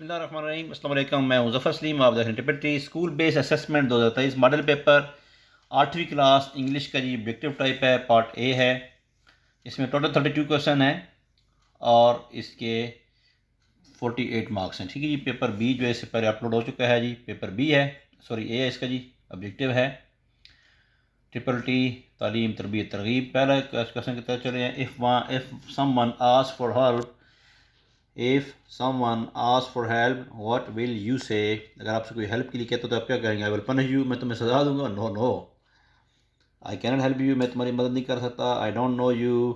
बिस्मिल्लाहिर्रहमानिर्रहीम। अस्सलाम वालेकुम। मैं मुज़फ़्फ़र सलीम। आप देख रहे हैं टिपिटी school based assessment 2023 model paper 8वीं क्लास इंग्लिश का जी ऑब्जेक्टिव टाइप है, पार्ट ए है। इसमें टोटल 32 क्वेश्चन है और इसके 48 मार्क्स हैं। ठीक है जी। पेपर बी जो है इससे पहले अपलोड हो चुका है जी। पेपर बी है, सॉरी ए है इसका जी, ऑब्जेक्टिव है ट्रिपल टी तालीम तरबियत तरगीब। पहला क्वेश्चन की तरफ चले हैं। If someone ask for help, if someone ask for help what will you से। अगर आपसे कोई हेल्प के लिए कहते तो आप क्या कहेंगे? आई विल पनिश यू, मैं तुम्हें सजा दूंगा। No no. I cannot help you, मैं तुम्हारी मदद नहीं कर सकता। आई डोंट नो यू,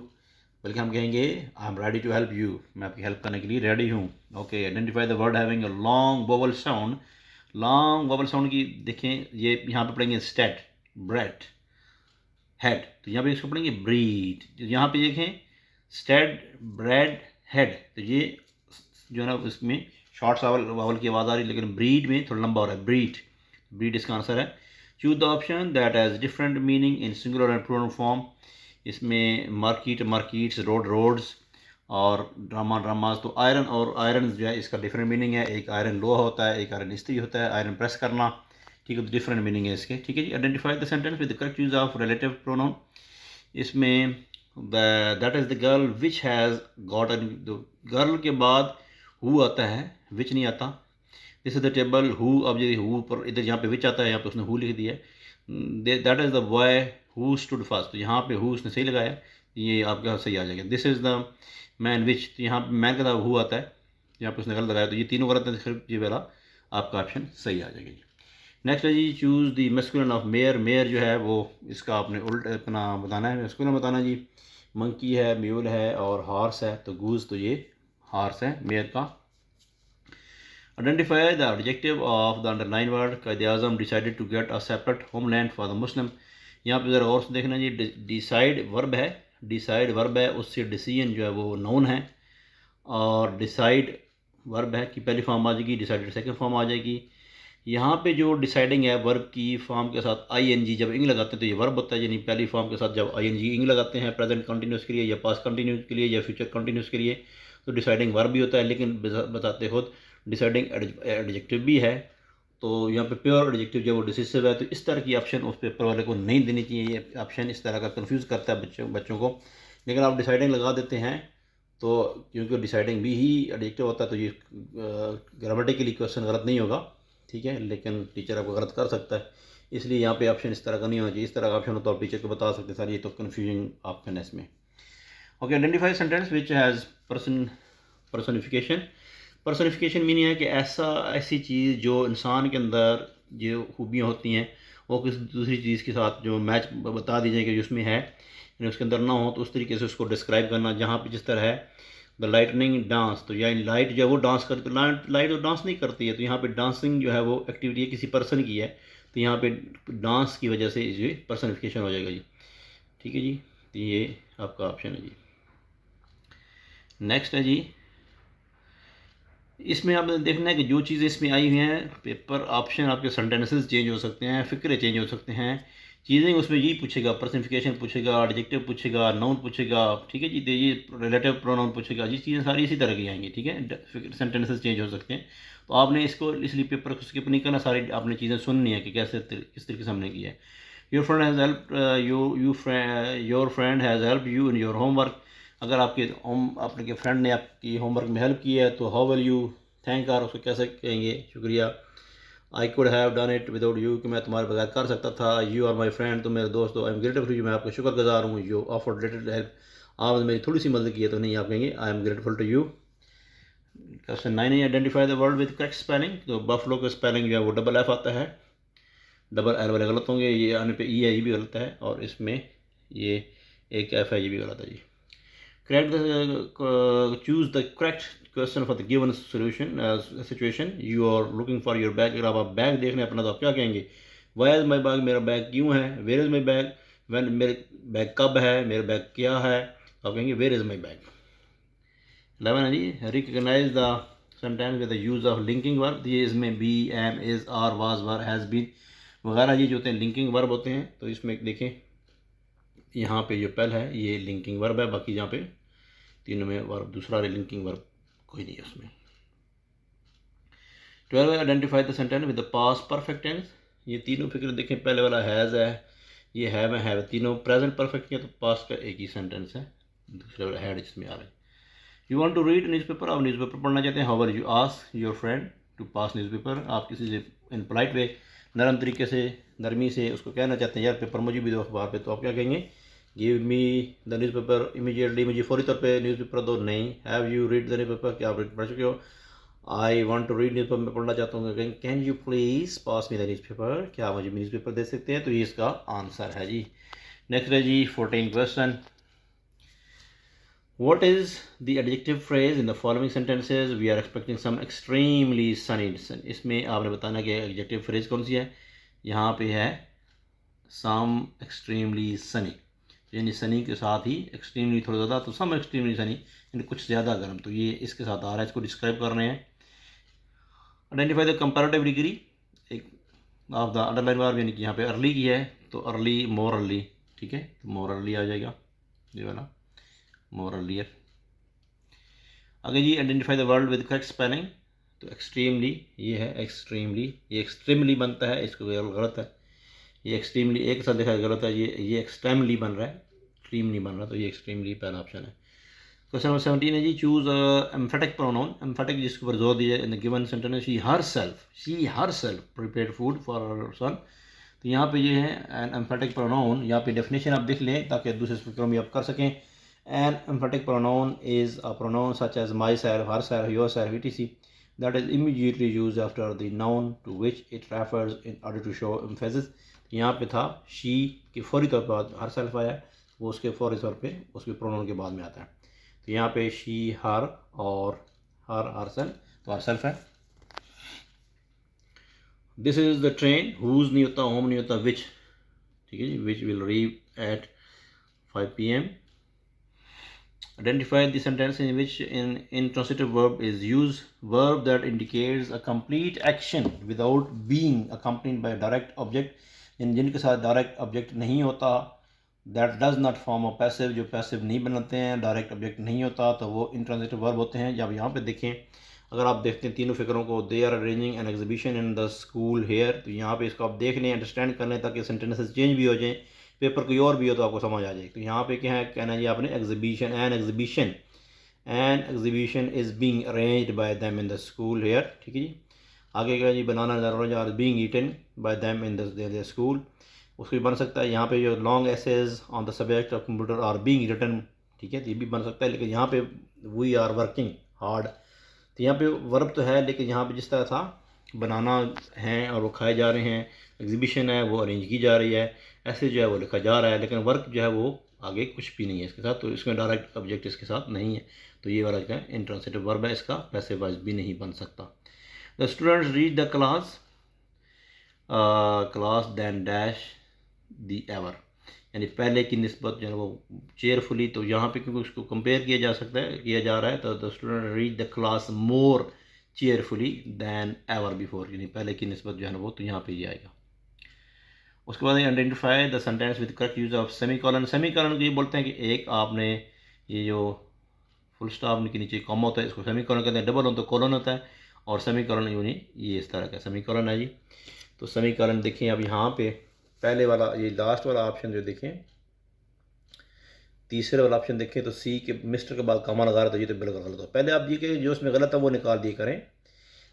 बल्कि हम कहेंगे I am ready to help you, मैं आपकी हेल्प करने के लिए रेडी हूँ। Okay, identify the word having a long vowel sound. Long vowel sound की देखें, ये यहाँ पे पढ़ेंगे स्टेट, ब्रेड, हेड, तो यहाँ पे इसको पढ़ेंगे ब्रीड। यहाँ पे देखें स्टेड, ब्रेड, हेड, तो ये जो है ना इसमें शॉर्ट वावल की आवाज़ आ रही है, लेकिन ब्रीड में थोड़ा लंबा हो रहा है। ब्रीड, ब्रीड इसका आंसर है। Choose the option that has different meaning in singular and plural form. इसमें मार्केट, मार्केट्स, रोड, रोड्स और ड्रामा, ड्रामाज। तो आयरन और आयरन जो है इसका डिफरेंट मीनिंग है। एक आयरन लोहा होता है, एक आयरन इस्त्री होता है, आयरन प्रेस करना। ठीक है, तो डिफरेंट मीनिंग है इसके। ठीक है जी। Identify the sentence with the correct use of relative pronoun. इसमें that is the girl which has gotten, girl के बाद हु आता है, विच नहीं आता। This is the table who, अब ये हु पर इधर यहाँ पे विच आता है, यहाँ पे उसने हु लिख दिया है। That is the boy who stood first, तो यहाँ पे हु उसने सही लगाया, ये आपका सही आ जाएगा। This is the man which, तो यहाँ पे मैन का हु आता है, यहाँ पे उसने गलत लगाया, तो ये तीनों गलत है, सिर्फ ये वाला आपका ऑप्शन सही आ जाएगा जी। नेक्स्ट है जी, choose the masculine of mayor. Mayor जो है वो इसका आपने उल्ट अपना बताना है, मस्कुलिन बताना जी। मंकी है, म्यूल है और हॉर्स है, तो गूज, तो ये हॉर्स है मेयर का। Identify the adjective of the underline word. Quaid-e-Azam decided to get a separate homeland for the Muslim. यहाँ पे ज़रा और से देखना जी, डिसाइड वर्ब है, डिसाइड वर्ब है, उससे डिसीजन जो है वो नाउन है, और डिसाइड वर्ब है कि पहली फॉर्म आ जाएगी, डिसाइडेड सेकंड फॉर्म आ जाएगी। यहाँ पे जो डिसाइडिंग है वर्ब की फॉर्म के साथ आई एन जी जब इंग लगाते हैं तो ये वर्ब होता है, यानी पहली फॉर्म के साथ जब आई एन जी इंग लगाते हैं प्रेजेंट कंटिन्यूस के लिए या पास्ट कंटिन्यूस के लिए या फ्यूचर कंटिन्यूस के लिए, तो डिसाइडिंग वर्ब भी होता है। लेकिन बताते खुद डिसाइडिंग एडजेक्टिव भी है, तो यहाँ पे प्योर एडजेक्टिव जो वो डिसिसिव है, तो इस तरह की ऑप्शन उस पेपर वाले को नहीं देनी चाहिए। ये ऑप्शन इस तरह का कंफ्यूज करता है बच्चों को। लेकिन आप डिसाइडिंग लगा देते हैं तो, क्योंकि डिसाइडिंग भी ही एडजेक्टिव होता है, तो ये ग्रामेटिकली क्वेश्चन गलत नहीं होगा। ठीक है, लेकिन टीचर आपको गलत कर सकता है, इसलिए यहाँ पे ऑप्शन इस तरह का नहीं होना चाहिए। इस तरह का ऑप्शन हो तो आप टीचर को बता सकते सर ये तो कन्फ्यूजिंग ऑप्शन है इसमें। Okay, identify sentence which has personification. Personification meaning है कि ऐसी चीज़ जो इंसान के अंदर जो खूबियाँ होती हैं वो किसी दूसरी चीज़ के साथ जो मैच बता दी जाए कि जिसमें है, यानी उसके अंदर ना हो, तो उस तरीके से उसको डिस्क्राइब करना। जहाँ पे जिस तरह है द लाइटनिंग डांस, तो या लाइट जो है वो डांस करती, लाइट तो डांस नहीं करती है, तो यहाँ पे डांसिंग जो है वो एक्टिविटी है किसी पर्सन की है, तो यहाँ पे डांस की वजह से ये पर्सनिफिकेशन हो जाएगा जी। ठीक है जी, तो ये आपका ऑप्शन है जी। नेक्स्ट है जी, इसमें आपने देखना है कि जो चीज़ें इसमें आई हुई हैं पेपर ऑप्शन, आपके सेंटेंसेस चेंज हो सकते हैं, फ़िक्रे चेंज हो सकते हैं, चीज़ें उसमें यही पूछेगा, पर्सनिफिकेशन पूछेगा, एडजेक्टिव पूछेगा, नाउन पूछेगा। ठीक है जी, तो ये रिलेटिव प्रोनाउन पूछेगा, ये चीज़ें सारी इसी तरह की आएंगी। ठीक है, सेंटेंसेस चेंज हो सकते हैं, तो आपने इसको इसलिए पेपर को स्किप नहीं करना, सारी आपने चीज़ें सुननी है कि कैसे किस तरीके से हमने किया है। Your friend has help your friend has help you in your homework. अगर आपके फ्रेंड ने आपकी होमवर्क में हेल्प की है तो how will you thank her, उसको कैसे कहेंगे शुक्रिया। I could have done it without you, कि मैं तुम्हारे बगैर कर सकता था। यू आर माई फ्रेंड, तो मेरे दोस्त हो। आई एम ग्रेटफुल यू, मैं आपका शुक्रगुजार हूँ। यू ऑफर्ड लिटिल हेल्प, आपने मेरी थोड़ी सी मदद की है, तो नहीं आप कहेंगे I am grateful to you. Question 9 है, identify the word with correct spelling. तो बफलो का स्पेलिंग जो है वो डबल एफ आता है, डबल एल वाले गलत होंगे, ये आने पे ई है, ये भी गलत है, और इसमें ये एक एफ है, ये भी गलत है जी। Correct choose the correct question for the given solution situation. You are looking for your bag. अगर आप बैग देखने अपना तो आप क्या कहेंगे? Why is my bag, मेरा बैग क्यों है? Where is my bag, when मेरे बैग कब है, मेरा बैग क्या है, तो आप कहेंगे where is my bag। 11 है जी, recognize the sentence with the use of linking verb। ये इसमें be, am, is, are, was, were, has been वगैरह ये जो होते हैं लिंकिंग वर्ब होते हैं। तो इसमें देखें यहाँ पे जो पहल है ये लिंकिंग वर्ब है, बाकी यहाँ पे तीनों में वर्ब दूसरा लिंकिंग वर्ब कोई नहीं है उसमें। 12 identify the sentence with the past perfect tense. ये तीनों फिक्र देखें, पहले वाला हैज़ है, ये है तीनों प्रेजेंट परफेक्ट के, तो पास्ट का एक ही सेंटेंस है, दूसरे वाला हैड इसमें आ रहा है। You want to read newspaper, आप न्यूज़पेपर पढ़ना चाहते हैं। How are you ask your friend to pass newspaper, आप किसी से इन पोलाइट वे, नरम तरीके से, नरमी से उसको कहना चाहते हैं यार पेपर मुझे भी दो अखबार पे, तो आप क्या कहेंगे, give me the newspaper immediately, मुझे फौरी तौर पे न्यूज़पेपर दो। नहीं, have you read the newspaper, क्या आप पढ़ चुके हो। I want to read newspaper, मैं पढ़ना चाहता हूँ, कहेंगे can you please pass me the newspaper, क्या मुझे न्यूज़पेपर दे सकते हैं, तो ये इसका आंसर है जी। नेक्स्ट है जी 14 question. What is the adjective phrase in the following sentences? We are expecting some extremely sunny. इसमें आपने बताना कि adjective phrase कौन सी है। यहाँ पे है some extremely sunny, यानी sunny के साथ ही extremely थोड़ा ज़्यादा, तो some extremely sunny यानी कुछ ज़्यादा गर्म, तो ये इसके साथ आ रहा है, इसको डिस्क्राइब कर रहे हैं। Identify the comparative degree एक ऑफ द अंडरलाइन वर्ब, यानी कि यहाँ पे अर्ली की है तो अर्ली मोर अर्ली, ठीक है, तो मोर अर्ली आ जाएगा ये वाला, मोर अर्लियर। अगर जी identify the word with correct spelling, तो एक्सट्रीमली ये है एक्सट्रीमली, ये एक्सट्रीमली बनता है, इसको गलत है, ये एक्सट्रीमली एक साथ देखा गलत है, ये एक्सट्रीमली बन रहा है, एक्सट्रीम नहीं बन रहा, तो ये एक्सट्रीमली पहला ऑप्शन है। क्वेश्चन नंबर 17 है जी, चूज एम्फेटिक प्रोनाउन, एम्फेटिक जिसके ऊपर जोर दिया in the given sentence, she herself prepared food for her son, तो यहाँ पे ये है एन एम्फेटिक प्रोनाउन, यहाँ पे डेफिनेशन आप देख लें ताकि दूसरे स्पीकर में आप कर सकें। An emphatic pronoun is a pronoun such as myself, herself, yourself, etc. that is immediately used after the noun to which it refers in order to show emphasis. यहाँ पे था she के फौरी तौर पर herself आया, वो उसके फौरी तौर पे उसके pronoun के बाद में आता है, तो यहाँ पे she, her और her, herself, तो herself है। This is the train, whose नहीं होता, whom नहीं होता, which, ठीक है जी, which will leave at 5 PM. Identify the sentence in which an intransitive verb is used, verb that indicates a complete action without being accompanied by a direct object, जिनके साथ direct object नहीं होता, that does not form a passive, जो passive नहीं बनाते हैं, direct object नहीं होता, तो वो इंट्रांसिटिव वर्ब होते हैं। जब यहाँ पे देखें, अगर आप देखते हैं तीनों फिक्रों को, they are arranging an exhibition in the school here, तो यहाँ पे इसको आप देख लें, अंडरस्टैंड कर लें ताकि सेंटेंसेस चेंज भी हो जाएँ, पेपर कोई और भी हो तो आपको समझ आ जाए। तो यहाँ पे क्या है, कहना है जी आपने exhibition, an exhibition is being arranged by them in the school here, ठीक है जी। आगे क्या जी, banana are being eaten by them in the school, उसको भी बन सकता है। यहाँ पे जो long essays on the subject of computer are being written, ठीक है, तो ये भी बन सकता है, लेकिन यहाँ पे वी आर वर्किंग हार्ड, तो यहाँ पे वर्ब तो है, लेकिन यहाँ पे जिस तरह था बनाना है और वो खाए जा रहे हैं, एग्जीबिशन है वो अरेंज की जा रही है, ऐसे जो है वो लिखा जा रहा है, लेकिन वर्क जो है वो आगे कुछ भी नहीं है इसके साथ, तो इसमें डायरेक्ट ऑब्जेक्ट इसके साथ नहीं है, तो ये वाला क्या है इंट्रांसिटिव वर्ब है, इसका पैसिव वॉइस भी नहीं बन सकता। The students reach the class than dash the ever, यानी पहले की निस्बत जो है वो चेयरफुली, तो यहाँ पे क्योंकि उसको कंपेयर किया जा सकता है, किया जा रहा है, तो the student reach the class more cheerfully than ever before, यानी पहले की निस्बत जो है ना वो, तो यहाँ पे ये आएगा। उसके बाद identify the sentence with correct use of semi colon, semi colon को ये बोलते हैं कि एक आपने ये जो फुल स्टॉप के नीचे कॉमा होता है इसको सेमी कॉलन कहते हैं, डबल हो तो कॉलन होता है, और सेमी कॉलन यूनी ये इस तरह का सेमी कॉलन है जी। तो सेमी कॉलन देखें अब यहाँ पे पहले वाला, ये लास्ट वाला ऑप्शन जो देखें, तीसरे वाला ऑप्शन देखें, तो सी के मिस्टर के बाद कॉमा लगा रहा था, ये तो बिल्कुल गलत हो। पहले आप ये कि जो उसमें गलत है वो निकाल दिए करें,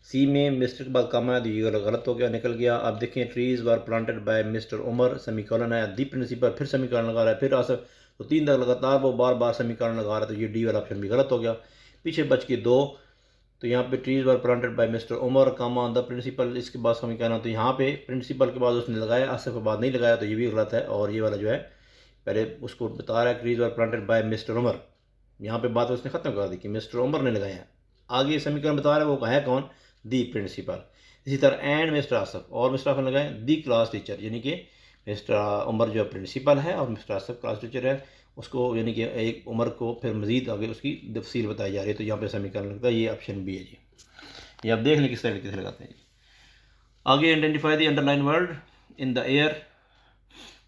सी में मिस्टर के बाद कॉमा है तो ये गलत हो गया, निकल गया। आप देखें trees were planted by mister Umar, semicolon है, दी प्रिंसिपल फिर सेमी कॉलन लगा रहा है, फिर आसफ, तो 3 तक लगातार वो बार बार सेमी कॉलन लगा रहा है, तो ये डी वाला ऑप्शन भी गलत हो गया। पीछे बच के 2, तो यहाँ पे trees were planted by mister Umar comma the principal, इसके बाद सेमी कॉलन, तो यहाँ पे प्रिंसिपल के बाद उसने लगाया, आसफ के बाद नहीं लगाया, तो ये भी गलत है। और ये वाला जो है पहले उसको बता रहा है trees were planted by mister Umar, यहाँ पे बात उसने ख़त्म कर दी कि मिस्टर उमर ने लगाया, आगे समीकरण बता रहा है वो है कौन, दी प्रिंसिपल। इसी तरह एंड मिस्टर आसफ, और मिस्टर आसफ लगाए दी क्लास टीचर, यानी कि मिस्टर उमर जो प्रिंसिपल है और मिस्टर आसफ क्लास टीचर है, उसको यानी कि एक उमर को फिर मज़ीद आगे उसकी तफसील बताई जा रही है, तो यहाँ पे समीकरण लगता है, ये ऑप्शन बी है जी। ये आप देख लें किस तरीके से लगाते हैं जी। आगे identify the underline word in the air,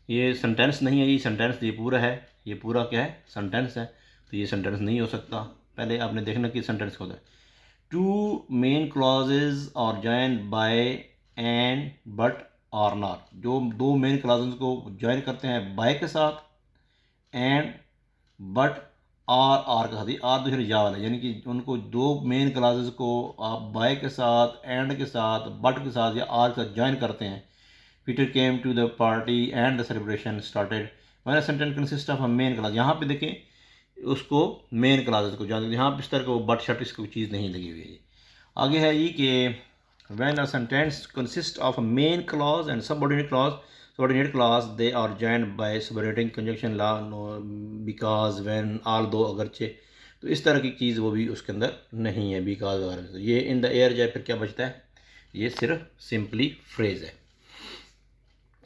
ये सेंटेंस नहीं है, ये सेंटेंस ये पूरा है, ये पूरा क्या है सेंटेंस है, तो ये सेंटेंस नहीं हो सकता। पहले आपने देखना कि सेंटेंस होता है। Two main clauses are join by and but are not, जो दो मेन क्लॉजेज को ज्वाइन करते हैं बाय के साथ, एंड बट आर के साथ, ये आर दूसरे या वाला, यानी कि उनको दो मेन क्लॉजेज को आप बाय के साथ, एंड के साथ, बट के साथ या आर के साथ ज्वाइन करते हैं। Peter came to the party and the celebration started when a sentence consist of a main clause. यहाँ पे देखें उसको मेन क्लॉजेज को ज्वाइन, यहाँ पे इस तरह को बट शट इसको चीज़ नहीं लगी हुई है। आगे है ये कि when a sentence consists of a main clause and subordinate clause they are joined by subordinating conjunction law, no, because when, although, अगरचे, तो इस तरह की चीज़ वो भी उसके अंदर नहीं है because वगैरह। तो ये इन द एयर जाए फिर क्या बचता है, ये सिर्फ सिंपली फ्रेज है।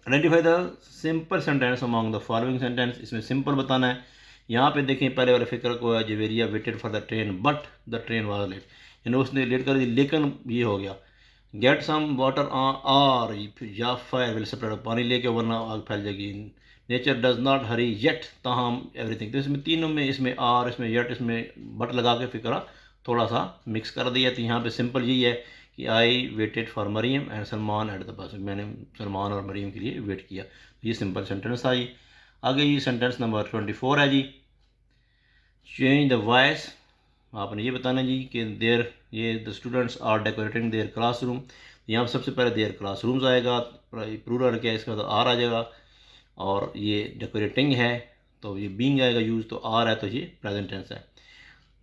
Identify the simple sentence among the following sentence, इसमें सिंपल बताना है। यहाँ पे देखें पहले वाले फिक्र को है, Javeria waited for the train but the train was late, यानी उसने लेट कर दी लेकिन ये हो गया। गेट सम वाटर आर या फायर विल स्प्रेड, पानी लेके वरना आग फैल जाएगी। Nature does not hurry yet ताहम एवरीथिंग, तो इसमें तीनों में, इसमें आर, इसमें येट, इसमें बट लगा के फिक्रा थोड़ा सा मिक्स कर दिया। तो यहाँ पे सिंपल यही है कि I waited for Maryam and Salman at the bus, मैंने सलमान और मरीम के लिए वेट किया। ये सिंपल सेंटेंस था जी। आगे ये सेंटेंस नंबर 24 है जी, चेंज द वॉइस। आपने ये बताना जी कि देयर, ये the students are decorating their classroom, यहाँ पर सबसे पहले देयर क्लासरूम्स आएगा, प्लूरल क्या है इसका, तो आर आ जाएगा, और ये डेकोरेटिंग है तो ये बीइंग आएगा यूज, तो आर है तो ये प्रेजेंट टेंस है।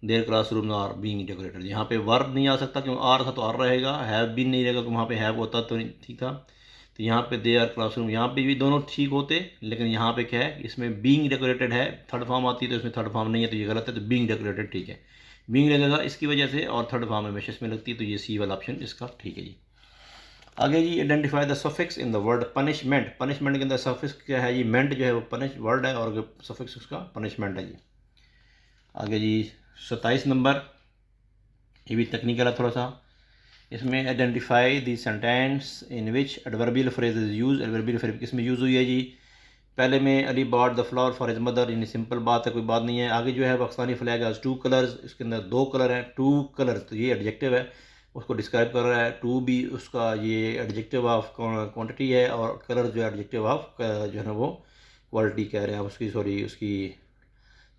Their classroom are being decorated, यहाँ पे वर्ब नहीं आ सकता क्योंकि आर था तो आर रहेगा, हैव बीन नहीं रहेगा क्योंकि वहाँ पे हैव होता तो नहीं ठीक था। तो यहाँ पे दे आर क्लासरूम, यहाँ पे भी दोनों ठीक होते, लेकिन यहाँ पे क्या है, इसमें बीइंग डेकोरेटेड है, थर्ड फॉर्म आती है तो इसमें थर्ड फॉर्म नहीं है तो ये गलत है, तो बीइंग डेकोरेटेड ठीक है, बीइंग लगेगा इसकी वजह से, और थर्ड फॉर्म हमेशा इसमें लगती है तो ये सी वाला ऑप्शन इसका ठीक है जी। आगे जी, identify the suffix in the word punishment, punishment के अंदर सफिक्स क्या है जी, मेंट जो है वो पनिश वर्ड है और सफिक्स उसका पनिशमेंट है जी। आगे जी 27 नंबर, ये भी टेक्निकल है थोड़ा सा, इसमें identify the sentence in which adverbial phrase is use, adverbial phrase किस में यूज़ हुई है जी। पहले में Ali bought the flower for his mother, यानी सिंपल बात है, कोई बात नहीं है। आगे जो है Pakistani flag has two colours, इसके अंदर दो कलर हैं, टू कलर, तो ये एडजेक्टिव है, उसको डिस्क्राइब कर रहा है। टू भी उसका ये एडजेक्टिव ऑफ क्वांटिटी है, और कलर जो है एडजेक्टिव ऑफ जो है ना वो क्वालिटी कह रहे हैं उसकी, सॉरी उसकी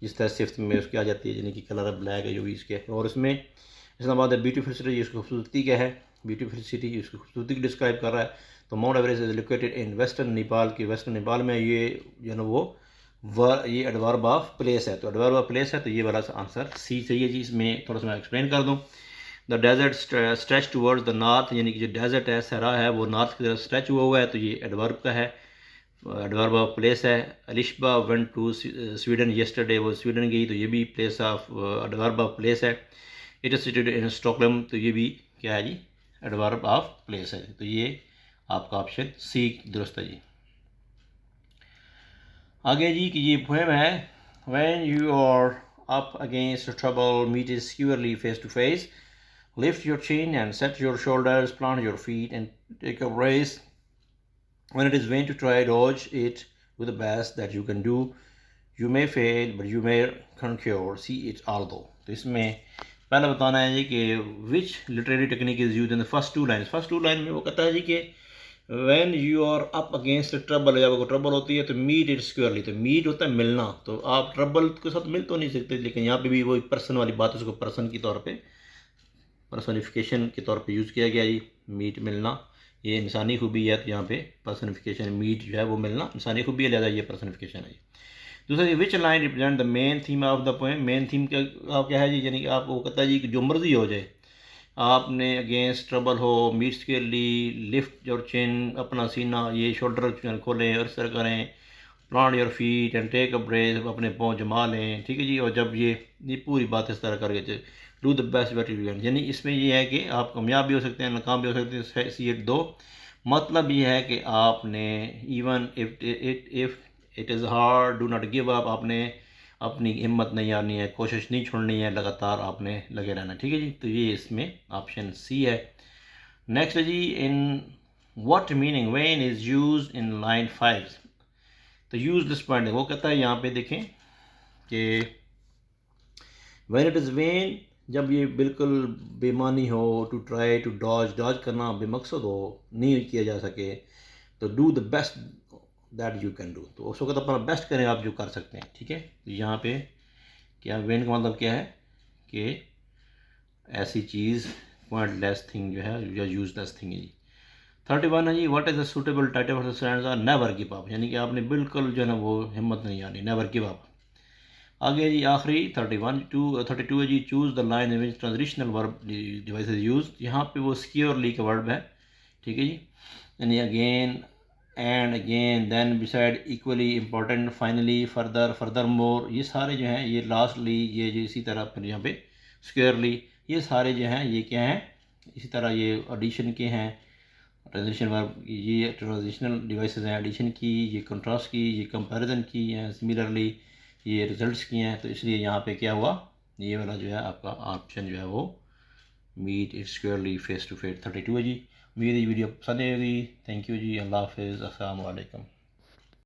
जिस तरह सिफ्त में उसकी आ जाती है, यानी कि कलर ब्लैक है जो भी इसके। और इसमें इसके बाद ब्यूटीफुल सिटी, उसकी खूबसूरती क्या है, ब्यूटीफुल सिटी उसकी खूबसूरती को डिस्क्राइब कर रहा है। तो mount Everest is located in western Nepal की, वेस्टर्न नेपाल में ये जो है ना वो ये एडवर्ब ऑफ प्लेस है, तो एडवर्ब ऑफ प्लेस है, तो ये वाला आंसर सी चाहिए जी। इसमें थोड़ा सा मैं एक्सप्लेन कर दूँ। The desert stretch towards the north, यानी कि जो डेजर्ट है, सहरा है, वो नॉर्थ की तरफ स्ट्रेच हुआ है, तो ये एडवर्ब का है, एडवर्ब ऑफ प्लेस है। Alishba went to Sweden yesterday, वो स्वीडन गई, तो ये भी place of adverb of place है। It is sited in Stockholm, तो ये भी क्या है जी, एडवर्ब ऑफ प्लेस है, तो ये आपका ऑप्शन सी दुरुस्त है जी। आगे जी कि ये पोएम है, when you are up against trouble meet is squarely face to face, lift your chin and set your shoulders, plant your feet and take a race, when it is vain to try dodge it with the best that you can do, you may fail but you may conquer see it although. तो इसमें पहले बताना है जी कि which literary technique is use in the first two line. First two line में वो कहता है जी कि when you are up against trouble, जब ट्रबल होती है तो मीट इट स्क्योरली, तो मीट होता है मिलना, तो आप ट्रबल के साथ मिल तो नहीं सकते, लेकिन यहाँ पे भी वो पर्सन वाली बात है, उसको पर्सन की तौर पे, पर्सनिफिकेशन के तौर पे यूज़ किया गया जी। मीट मिलना ये इंसानी खूबी है, तो यहाँ पे पर्सनिफिकेशन मीट जो है वो मिलना इंसानी खूबी है, लिहाजा ये पर्सनिफिकेशन है। दूसरा, which line represent the main theme of the poem, main theme क्या है जी, यानी कि आप वो कहता है जी कि जो मर्जी हो जाए, आपने अगेंस्ट ट्रबल हो, मीट्स के लिए, लिफ्ट योर चिन, अपना सीना, ये शोल्डर खोलें और इस तरह करें, plant your feet and take a breath, अपने पाँव जमा लें, ठीक है जी। और जब ये पूरी बात इस तरह करके do the best that you can, यानी इसमें ये है कि आप कामयाब भी हो सकते हैं, नाकाम भी हो सकते हैं, सी इट दो, मतलब ये है कि आपने even if it is hard do not give up, आपने अपनी हिम्मत नहीं हारनी है, कोशिश नहीं छोड़नी है, लगातार आपने लगे रहना, ठीक है जी। तो ये इसमें ऑप्शन सी है। नेक्स्ट है जी, in what meaning when is use in line 5, तो यूज दिस पॉइंट, वो कहता है यहाँ पे देखें कि व्हेन इट इज़ व्हेन जब ये बिल्कुल बेमानी हो, टू ट्राई टू डॉज करना बेमकसद हो, नहीं किया जा सके, तो do the best that you can do. तो उस वक्त अपना बेस्ट करें आप जो कर सकते हैं, ठीक है। तो यहाँ पे क्या वेन का मतलब क्या है कि ऐसी चीज़ पॉइंटलेस थिंग जो है या यूजलेस थिंग है जी। 31 है जी, what is the suitable title for the students are never give up, यानी कि आपने बिल्कुल जो है ना वो हिम्मत नहीं आनी, नेवर गिव अप। आगे जी आखिरी 32 है जी, choose the line in which transitional verb device is use. यहाँ पे वो सिक्योरली का वर्ब है, ठीक है जी। यानी again, and, again, then, beside, equally, important, finally, further, furthermore, ये सारे जो हैं ये लास्टली, ये जो इसी तरह फिर यहाँ पे सिक्योरली, ये सारे जो हैं ये क्या हैं, इसी तरह ये एडिशन के हैं, ट्रांजिशन वर्ब, ये ट्रांजिशनल डिवाइसेस हैं, एडिशन की, ये कंट्रास्ट की, ये कंपैरिजन की हैं, सिमिलरली ये रिजल्ट्स की हैं। तो इसलिए यहाँ पे क्या हुआ, ये वाला जो है आपका ऑप्शन जो है वो meet it squarely face to face 32 है जी। उम्मीद है वीडियो पसंद आएगी। थैंक यू जी, अल्लाह हाफिज़, अस्सलाम वालेकुम।